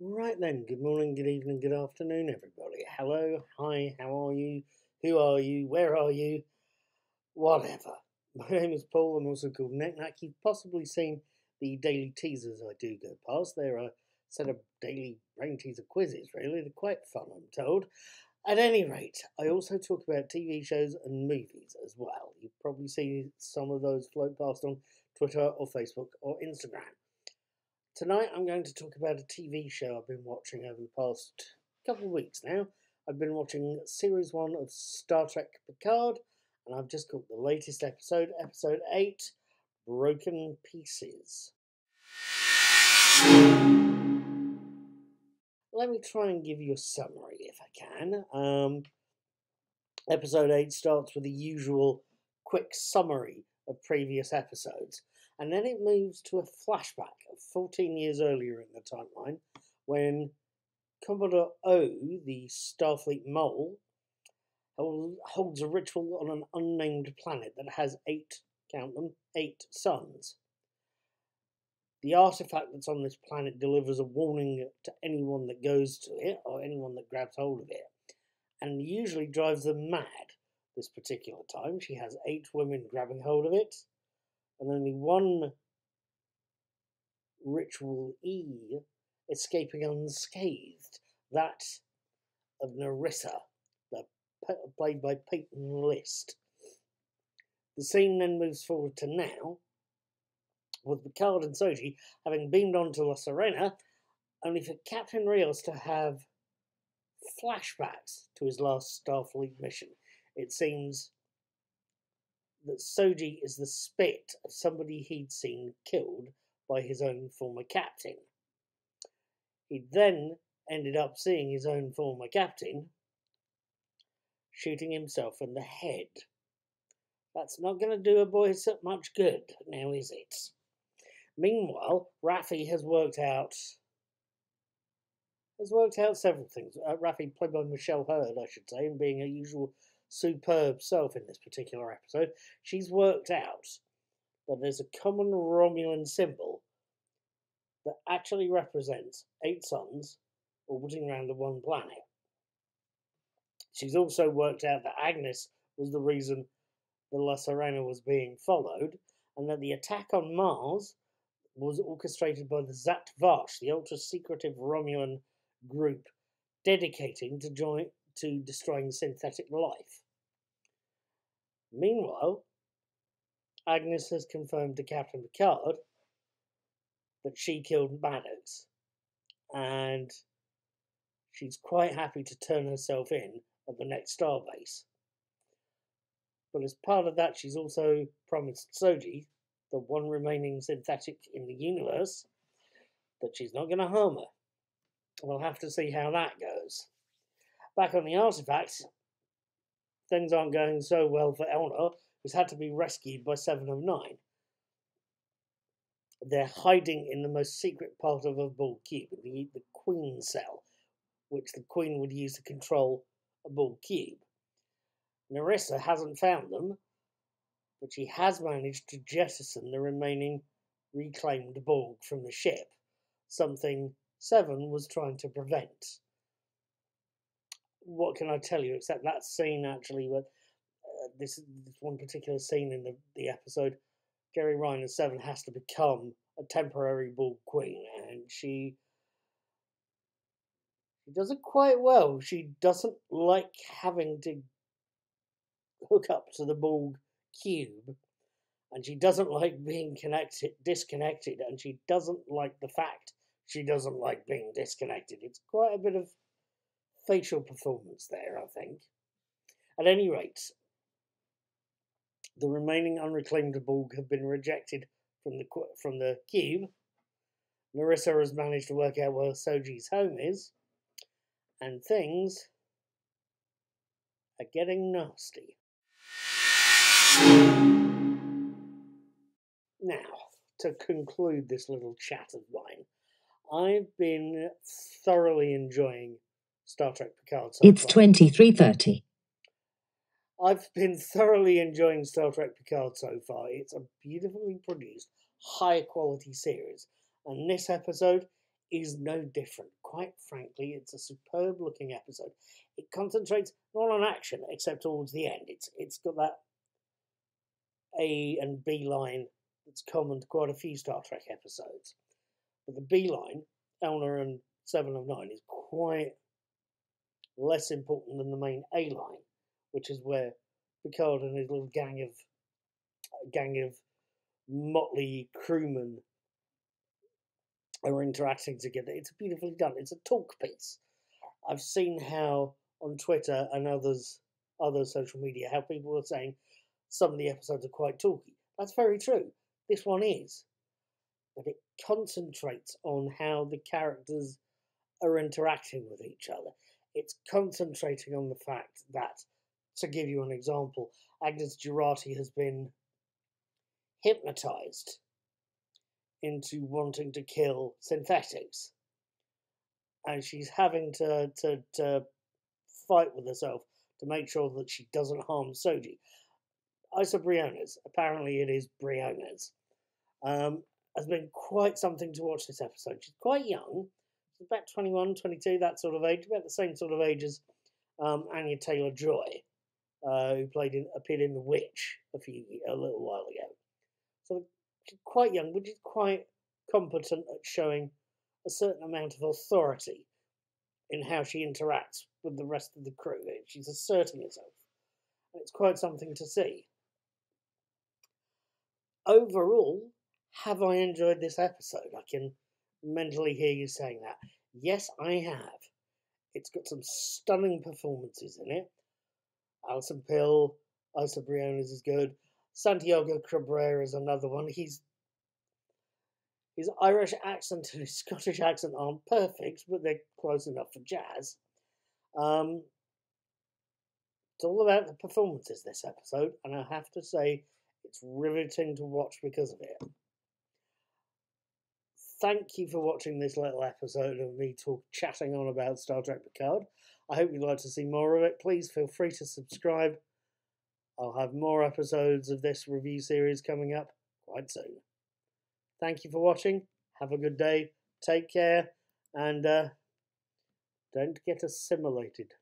Right then, good morning, good evening, good afternoon, everybody. Hello, hi, how are you? Who are you? Where are you? Whatever. My name is Paul, I'm also called Nik Nak. You've possibly seen the daily teasers I do go past. They're a set of daily brain teaser quizzes, really. They're quite fun, I'm told. At any rate, I also talk about TV shows and movies as well. You've probably seen some of those float past on Twitter or Facebook or Instagram. Tonight I'm going to talk about a TV show I've been watching over the past couple of weeks now. I've been watching Series 1 of Star Trek Picard, and I've just got the latest episode, Episode 8, Broken Pieces. Let me try and give you a summary if I can. Episode 8 starts with the usual quick summary of previous episodes, and then it moves to a flashback of 14 years earlier in the timeline when Commodore O, the Starfleet mole, holds a ritual on an unnamed planet that has count them, 8 suns. The artifact that's on this planet delivers a warning to anyone that goes to it or anyone that grabs hold of it, and usually drives them mad. This particular time, she has 8 women grabbing hold of it, and only one Ritual E escaping unscathed, that of Narissa, played by Peyton List. The scene then moves forward to now, with Picard and Soji having beamed on to La Sirena, only for Captain Rios to have flashbacks to his last Starfleet mission. It seems that Soji is the spit of somebody he'd seen killed by his own former captain. He then ended up seeing his own former captain shooting himself in the head. That's not going to do a boy so much good, now is it? Meanwhile, Raffi has worked out several things. Raffi, played by Michelle Hurd, I should say, and being her usual superb self in this particular episode, she's worked out that there's a common Romulan symbol that actually represents 8 suns orbiting around the one planet. She's also worked out that Agnes was the reason the La Sirena was being followed, and that the attack on Mars was orchestrated by the Zat Vash, the ultra-secretive Romulan group dedicating to destroying synthetic life. Meanwhile, Agnes has confirmed to Captain Picard that she killed Maddox, and she's quite happy to turn herself in at the next starbase. But as part of that, she's also promised Soji, the one remaining synthetic in the universe, that she's not going to harm her. We'll have to see how that goes. Back on the artifacts, things aren't going so well for Elnor, who's had to be rescued by 7 of 9. They're hiding in the most secret part of a Borg cube, the Queen cell, which the Queen would use to control a Borg cube. Narissa hasn't found them, but she has managed to jettison the remaining reclaimed Borg from the ship, something 7 was trying to prevent. What can I tell you, except that scene actually, where this one particular scene in the episode, Jerry Ryan as 7 has to become a temporary Borg Queen, and she does it quite well. She doesn't like having to hook up to the Borg cube, and she doesn't like being disconnected, and she doesn't like the fact she doesn't like being disconnected. It's quite a bit of facial performance there, I think. At any rate, the remaining unreclaimed Borg have been rejected from the cube. Narissa has managed to work out where Soji's home is, and things are getting nasty. Now, to conclude this little chat of mine, I've been thoroughly enjoying Star Trek Picard so far. It's 23:30. I've been thoroughly enjoying Star Trek Picard so far. It's a beautifully produced, high-quality series. And this episode is no different. Quite frankly, it's a superb looking episode. It concentrates not on action, except towards the end. It's got that A and B line that's common to quite a few Star Trek episodes. But the B line, Elna and 7 of 9, is quite less important than the main A line, which is where Picard and his little gang of motley crewmen are interacting together. It's beautifully done. It's a talk piece. I've seen how on Twitter and other social media how people are saying some of the episodes are quite talky. That's very true. This one is. But it concentrates on how the characters are interacting with each other. It's concentrating on the fact that, to give you an example, Agnes Jurati has been hypnotized into wanting to kill synthetics. And she's having to fight with herself to make sure that she doesn't harm Soji. Isa Briones, apparently it is Briones, has been quite something to watch this episode. She's quite young. She's about 21, 22, that sort of age, about the same sort of age as Anya Taylor-Joy, who appeared in The Witch a little while ago. So she's quite young, but she's quite competent at showing a certain amount of authority in how she interacts with the rest of the crew. She's asserting herself. And it's quite something to see. Overall, have I enjoyed this episode? I can mentally hear you saying that. Yes, I have. It's got some stunning performances in it. Alison Pill, Isa Briones is good. Santiago Cabrera is another one. His Irish accent and his Scottish accent aren't perfect, but they're close enough for jazz. It's all about the performances this episode, and I have to say it's riveting to watch because of it. Thank you for watching this little episode of me chatting on about Star Trek Picard. I hope you'd like to see more of it. Please feel free to subscribe. I'll have more episodes of this review series coming up quite soon. Thank you for watching. Have a good day. Take care. And don't get assimilated.